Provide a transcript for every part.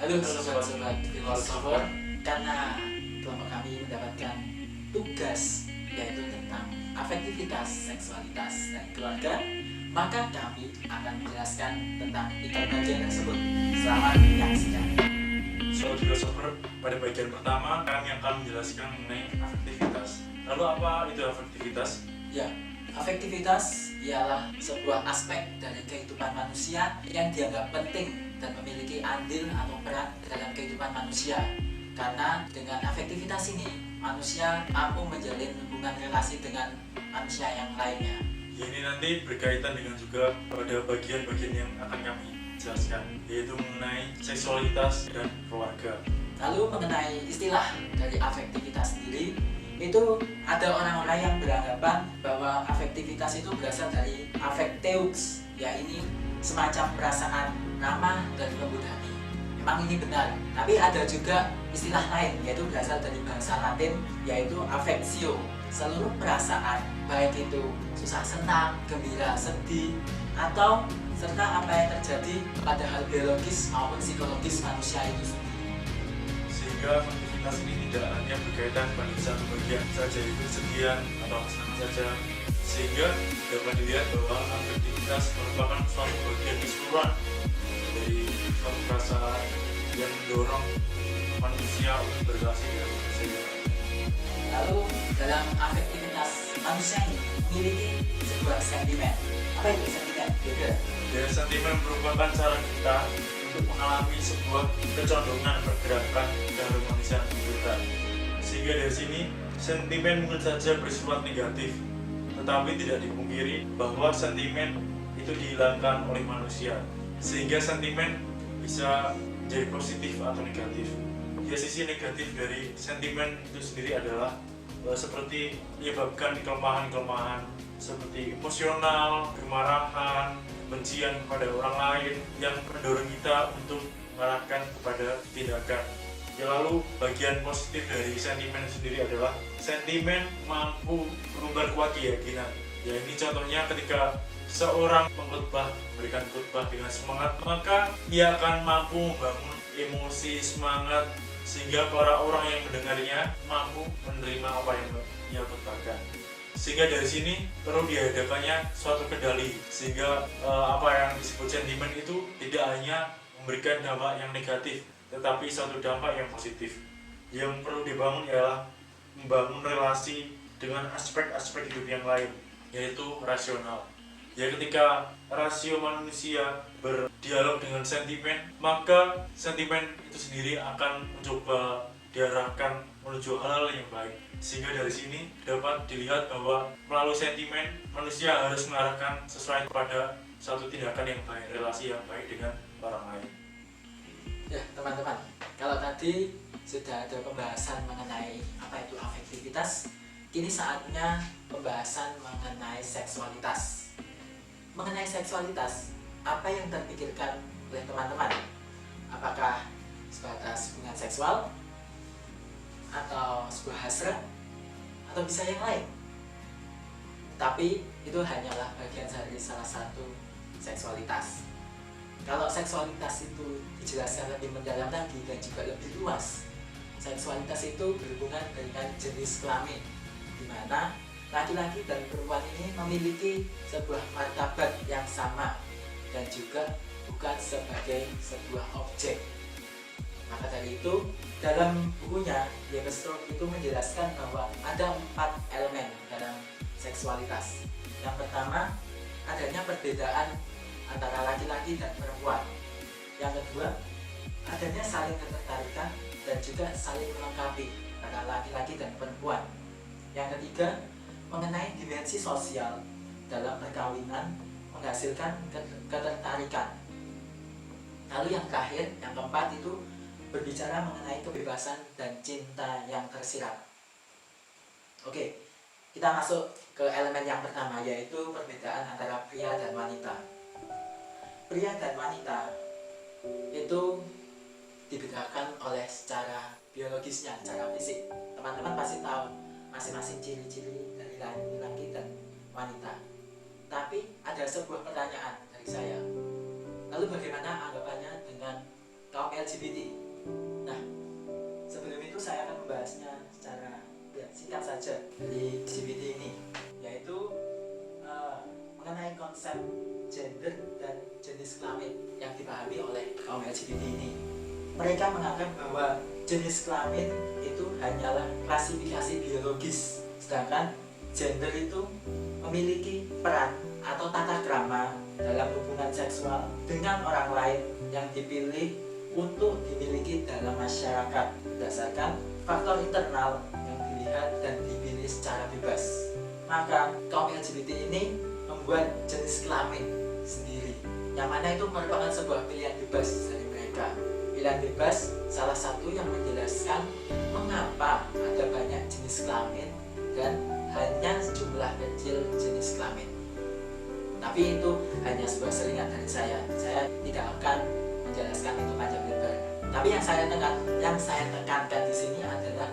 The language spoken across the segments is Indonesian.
Halo sobat-sobat filosofer, karena kelompok kami mendapatkan tugas yaitu tentang afektivitas, seksualitas, dan keluarga, maka kami akan menjelaskan tentang 3 bagian tersebut. Selamat menyaksikan. Sobat filosofer, pada bagian pertama kami akan menjelaskan mengenai afektivitas. Lalu apa itu afektivitas? Ya, afektivitas ialah sebuah aspek dari kehidupan manusia yang dianggap penting dan memiliki andil atau peran dalam kehidupan manusia. Karena dengan afektivitas ini, manusia mampu menjalin hubungan relasi dengan manusia yang lainnya. Ini nanti berkaitan dengan juga pada bagian-bagian yang akan kami jelaskan, yaitu mengenai seksualitas dan keluarga. Lalu mengenai istilah dari afektivitas sendiri, itu ada orang-orang yang beranggapan bahwa afektivitas itu berasal dari affecteux, yaitu semacam perasaan ramah dan lembut hati. Memang ini benar, tapi ada juga istilah lain yaitu berasal dari bahasa Latin yaitu affectio. Seluruh perasaan, baik itu susah senang, gembira, sedih, atau serta apa yang terjadi pada hal biologis maupun psikologis manusia itu sendiri. Sehingga afektivitas ini tidak hanya berkaitan pada satu bagian saja, yaitu kesedihan atau kesenangan saja, sehingga dapat dilihat bahwa afektivitas merupakan suatu bagian keseluruhan dari suatu perasaan yang mendorong manusia untuk berrelasi dengan manusia yang lain. Lalu dalam afektivitas manusia ini memiliki sebuah sentimen. Apa itu sentimen? Dan sentimen merupakan cara kita untuk mengalami sebuah kecondongan pergerakan dalam manusia kita. Sehingga dari sini sentimen mungkin saja bersifat negatif, tetapi tidak dipungkiri bahwa sentimen itu dihilangkan oleh manusia, sehingga sentimen bisa menjadi positif atau negatif. Ya, sisi negatif dari sentimen itu sendiri adalah seperti menyebabkan kelemahan-kelemahan seperti emosional, kemarahan, kebencian kepada orang lain yang mendorong kita untuk mengarahkan kepada tindakan. Ya, lalu bagian positif dari sentimen sendiri adalah sentimen mampu memperkuat keyakinan. Ya, ini contohnya ketika seorang pengkhotbah memberikan khotbah dengan semangat, maka ia akan mampu membangun emosi semangat sehingga para orang yang mendengarnya mampu menerima apa yang ia khotbahkan. Sehingga dari sini perlu diadakannya suatu kendali sehingga apa yang disebut sentimen itu tidak hanya memberikan dampak yang negatif, tetapi suatu dampak yang positif. Yang perlu dibangun ialah membangun relasi dengan aspek-aspek hidup yang lain, yaitu rasional. Ya, ketika rasio manusia berdialog dengan sentimen, maka sentimen itu sendiri akan mencoba diarahkan menuju hal-hal yang baik. Sehingga dari sini dapat dilihat bahwa melalui sentimen manusia harus mengarahkan sesuai kepada satu tindakan yang baik, relasi yang baik dengan orang lain. Ya teman-teman, kalau tadi sudah ada pembahasan mengenai apa itu afektivitas, kini saatnya pembahasan mengenai seksualitas. Mengenai seksualitas, apa yang terpikirkan oleh teman-teman? Apakah sebatas hubungan seksual? Atau sebuah hasrat? Atau bisa yang lain? Tapi itu hanyalah bagian dari salah satu seksualitas. Kalau seksualitas itu dijelaskan lebih mendalam lagi dan juga lebih luas, seksualitas itu berhubungan dengan jenis kelamin, di mana laki-laki dan perempuan ini memiliki sebuah martabat yang sama dan juga bukan sebagai sebuah objek. Maka dari itu, dalam bukunya Levi-Strauss itu menjelaskan bahwa ada 4 elemen dalam seksualitas. Yang pertama, adanya perbedaan antara laki-laki dan perempuan. Yang kedua, adanya saling ketertarikan dan juga saling melengkapi antara laki-laki dan perempuan. Yang ketiga, mengenai dimensi sosial dalam perkawinan menghasilkan ketertarikan. Lalu yang terakhir, yang keempat itu berbicara mengenai kebebasan dan cinta yang tersirat. Oke, kita masuk ke elemen yang pertama, yaitu perbedaan antara pria dan wanita. Pria dan wanita itu dibedakan oleh secara biologisnya, secara fisik. Teman-teman pasti tahu masing-masing ciri-ciri dari laki-laki dan wanita. Tapi ada sebuah pertanyaan dari saya. Lalu bagaimana anggapannya dengan kaum LGBT. Nah, sebelum itu saya akan membahasnya secara singkat saja dari LGBT ini, yaitu mengenai konsep gender dan jenis kelamin yang dipahami oleh kaum LGBT ini. Mereka menganggap bahwa jenis kelamin itu hanyalah klasifikasi biologis, sedangkan gender itu memiliki peran atau tata krama dalam hubungan seksual dengan orang lain yang dipilih untuk dimiliki dalam masyarakat berdasarkan faktor internal yang dilihat dan dipilih secara bebas. Maka kaum LGBT ini membuat jenis kelamin sendiri, yang mana itu merupakan sebuah pilihan bebas dari mereka. Pilihan bebas salah satu yang menjelaskan mengapa ada banyak jenis kelamin dan hanya sejumlah kecil jenis kelamin. Tapi itu hanya sebuah selingan dari saya. Saya tidak akan menjelaskan itu panjang lebar. Tapi yang saya tekankan di sini adalah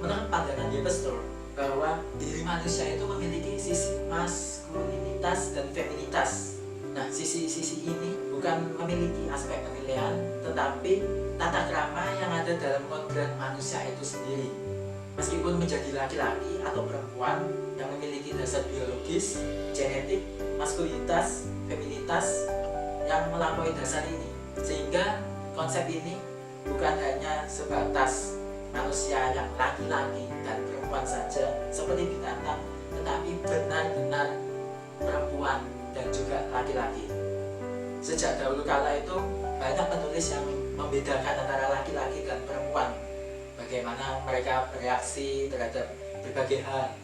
menurut pandangan Webster bahwa diri manusia itu memiliki sisi maskulinitas dan feminitas. Nah, sisi-sisi ini bukan memiliki aspek penilaian, tetapi tata krama yang ada dalam kodrat manusia itu sendiri. Meskipun menjadi laki-laki atau perempuan yang memiliki dasar biologis, genetik, maskulinitas, feminitas yang melampaui dasar ini, sehingga konsep ini bukan hanya sebatas manusia yang laki-laki dan perempuan saja seperti binatang, tetapi benar-benar perempuan dan juga laki-laki. Sejak dahulu kala itu banyak penulis yang membedakan antara laki-laki dan perempuan, bagaimana mereka bereaksi terhadap berbagai hal,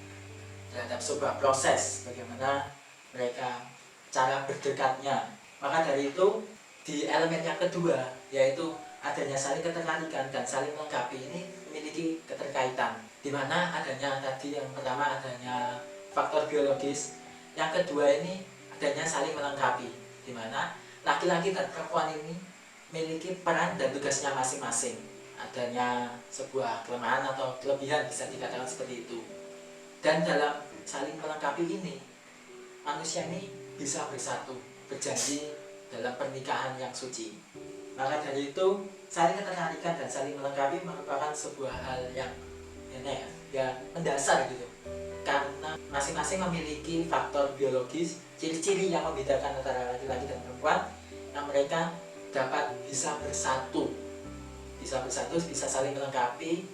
terhadap sebuah proses, bagaimana mereka cara berdekatnya. Maka dari itu di elemen yang kedua, yaitu adanya saling ketertarikan dan saling melengkapi, ini memiliki keterkaitan, di mana adanya tadi yang pertama adanya faktor biologis, yang kedua ini adanya saling melengkapi, di mana laki-laki dan perempuan ini memiliki peran dan tugasnya masing-masing. Adanya sebuah kelemahan atau kelebihan, bisa dikatakan seperti itu. Dan dalam saling melengkapi ini, manusia ini bisa bersatu, berjanji dalam pernikahan yang suci. Maka dari itu, saling ketertarikan dan saling melengkapi merupakan sebuah hal yang mendasar gitu. Karena masing-masing memiliki faktor biologis, ciri-ciri yang membedakan antara laki-laki dan perempuan, yang mereka dapat bisa bersatu, bisa saling melengkapi.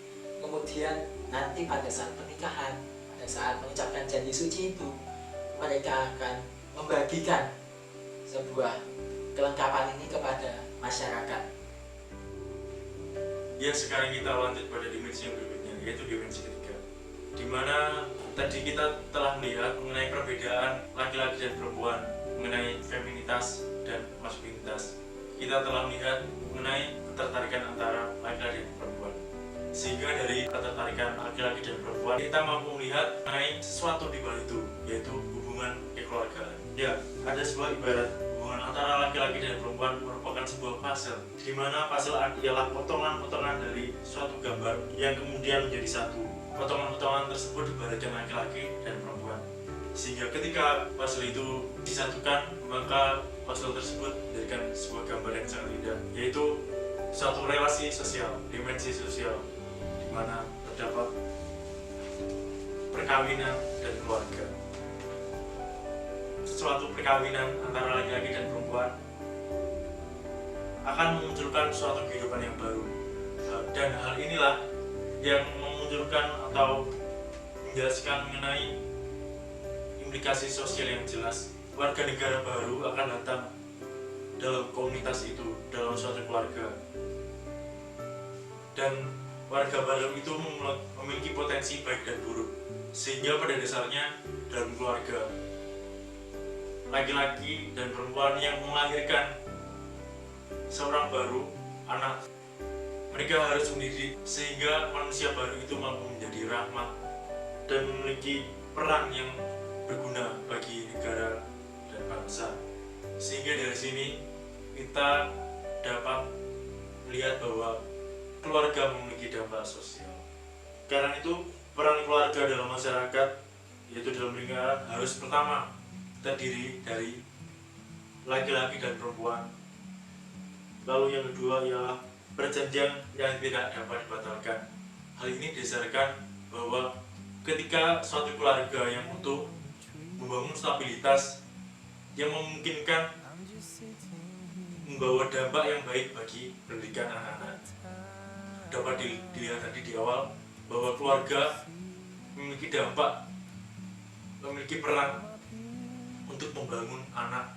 Kemudian nanti pada saat pernikahan, pada saat mengucapkan janji suci itu, mereka akan membagikan sebuah kelengkapan ini kepada masyarakat. Ya, sekarang kita lanjut pada dimensi yang berikutnya, yaitu dimensi ketiga, di mana tadi kita telah melihat mengenai perbedaan laki-laki dan perempuan, mengenai feminitas dan maskulinitas. Kita telah melihat mengenai ketertarikan antara laki-laki dan perempuan, sehingga dari ketertarikan laki-laki dan perempuan kita mampu melihat mengenai sesuatu di balik itu, yaitu hubungan kekeluargaan. Ya, ada sebuah ibarat hubungan antara laki-laki dan perempuan merupakan sebuah puzzle, di mana puzzle ialah potongan-potongan dari suatu gambar yang kemudian menjadi satu. Potongan-potongan tersebut dibaratkan laki-laki dan perempuan, sehingga ketika puzzle itu disatukan, maka puzzle tersebut menjadikan sebuah gambar yang sangat indah, yaitu suatu relasi sosial, dimensi sosial, di mana terdapat perkawinan dan keluarga. Suatu perkawinan antara laki-laki dan perempuan akan memunculkan suatu kehidupan yang baru, dan hal inilah yang memunculkan atau menjelaskan mengenai implikasi sosial yang jelas. Warga negara baru akan datang dalam komunitas itu, dalam suatu keluarga, dan warga baru itu memiliki potensi baik dan buruk, sehingga pada dasarnya dalam keluarga, laki-laki dan perempuan yang melahirkan seorang baru, anak, mereka harus mendidik sehingga manusia baru itu mampu menjadi rahmat dan memiliki peran yang berguna bagi negara dan bangsa. Sehingga dari sini kita dapat melihat bahwa keluarga memiliki dampak sosial. Karena itu peran keluarga dalam masyarakat, yaitu dalam lingkungan, harus pertama terdiri dari laki-laki dan perempuan Lalu yang kedua ialah perjanjian yang tidak dapat dibatalkan. Hal ini didasarkan bahwa ketika suatu keluarga yang utuh membangun stabilitas yang memungkinkan membawa dampak yang baik bagi pendidikan anak-anak. Dapat dilihat tadi di awal bahwa keluarga memiliki dampak, memiliki peran untuk membangun anak,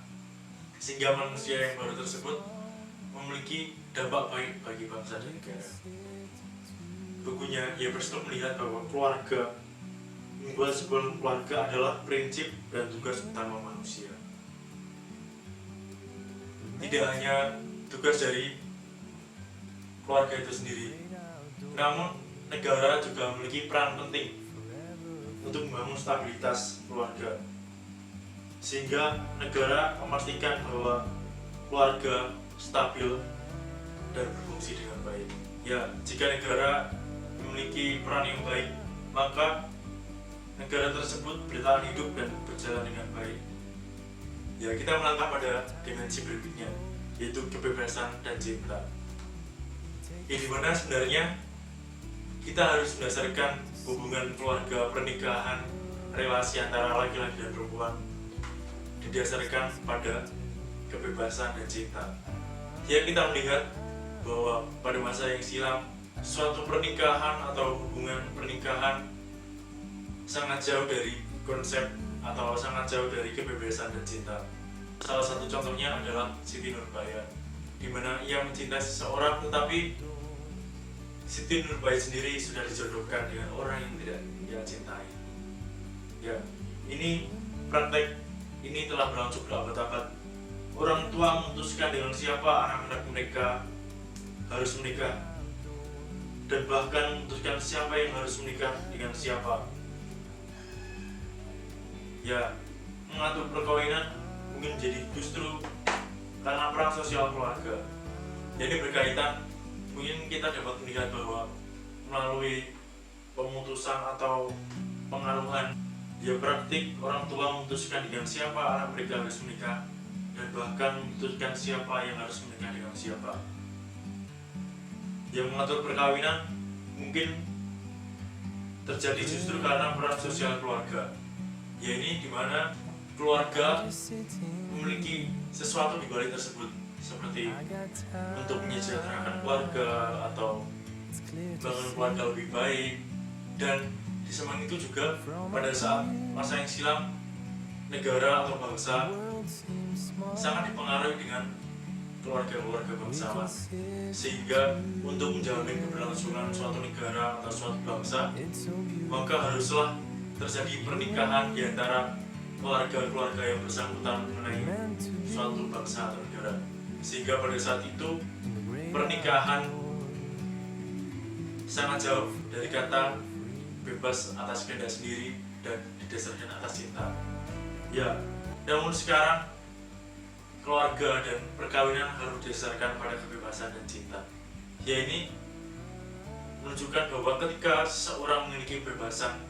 sehingga manusia yang baru tersebut memiliki dampak baik bagi bangsa dan negara. Bukunya Yeaberstorm melihat bahwa keluarga, membuat sebuah keluarga adalah prinsip dan tugas utama manusia. Tidak hanya tugas dari keluarga itu sendiri, namun negara juga memiliki peran penting untuk membangun stabilitas keluarga, sehingga negara memastikan bahwa keluarga stabil dan berfungsi dengan baik. Ya, jika negara memiliki peran yang baik, maka negara tersebut bertahan hidup dan berjalan dengan baik. Ya, kita melangkah pada dimensi berikutnya, yaitu kebebasan dan cinta. Yang dimana sebenarnya kita harus berdasarkan hubungan keluarga, pernikahan, relasi antara laki-laki dan perempuan didasarkan pada kebebasan dan cinta. Ya, kita melihat bahwa pada masa yang silam, suatu pernikahan atau hubungan pernikahan sangat jauh dari konsep atau sangat jauh dari kebebasan dan cinta. Salah satu contohnya adalah Siti Nurbaya, di mana ia mencintai seseorang, tetapi Siti Nurbaya sendiri sudah dijodohkan dengan orang yang tidak dia cintai. Ya, ini praktek ini telah berlangsung berabad-abad. Orang tua memutuskan dengan siapa anak-anak mereka harus menikah, dan bahkan memutuskan siapa yang harus menikah dengan siapa. Ya, mengatur perkawinan mungkin jadi justru karena peran sosial keluarga. Jadi berkaitan, mungkin kita dapat melihat bahwa melalui pemutusan atau pengaruhan, ya praktik orang tua memutuskan dengan siapa anak mereka harus menikah, dan bahkan memutuskan siapa yang harus menikah dengan siapa. Yang mengatur perkawinan mungkin terjadi justru karena peran sosial keluarga. Ya, ini dimana keluarga memiliki sesuatu di balik tersebut, seperti untuk menyejahterakan keluarga atau bangun keluarga lebih baik. Dan di samping itu juga pada saat masa yang silam, negara atau bangsa sangat dipengaruhi dengan keluarga-keluarga bangsawan, sehingga untuk menjamin keberlangsungan suatu negara atau suatu bangsa, maka haruslah terjadi pernikahan di antara keluarga-keluarga yang bersangkutan mengenai suatu bangsa atau negara, sehingga pada saat itu pernikahan sangat jauh dari kata bebas atas kehendak sendiri dan didasarkan atas cinta. Ya, namun sekarang keluarga dan perkawinan harus didasarkan pada kebebasan dan cinta. Ya, ini menunjukkan bahwa ketika seseorang memiliki kebebasan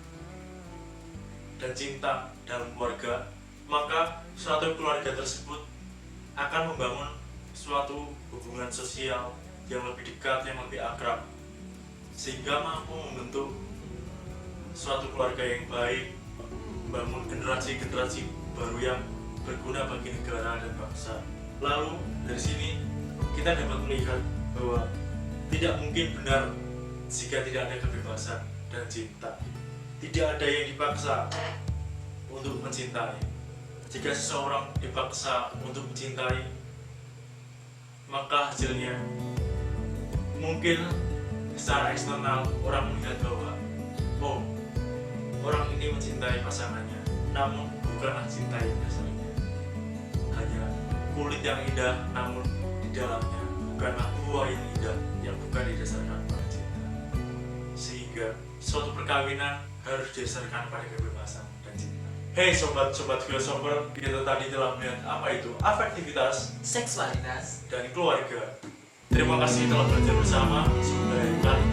dan cinta dalam keluarga, maka suatu keluarga tersebut akan membangun suatu hubungan sosial yang lebih dekat, yang lebih akrab, sehingga mampu membentuk suatu keluarga yang baik, membangun generasi-generasi baru yang berguna bagi negara dan bangsa. Lalu dari sini kita dapat melihat bahwa tidak mungkin benar jika tidak ada kebebasan dan cinta. Tidak ada yang dipaksa untuk mencintai. Jika seseorang dipaksa untuk mencintai, maka hasilnya mungkin secara eksternal orang melihat bahwa oh, orang ini mencintai pasangannya, namun bukanlah cinta yang dasarnya. Hanya kulit yang indah, namun di dalamnya bukanlah buah yang indah yang bukan didasarkan pada cinta. Sehingga suatu perkawinan harus didasarkan pada kebebasan dan cinta. Hey sobat-sobat filosofer, kita tadi telah melihat apa itu afektivitas, Seksualitas dan keluarga. Terima kasih telah belajar bersama. Semoga kali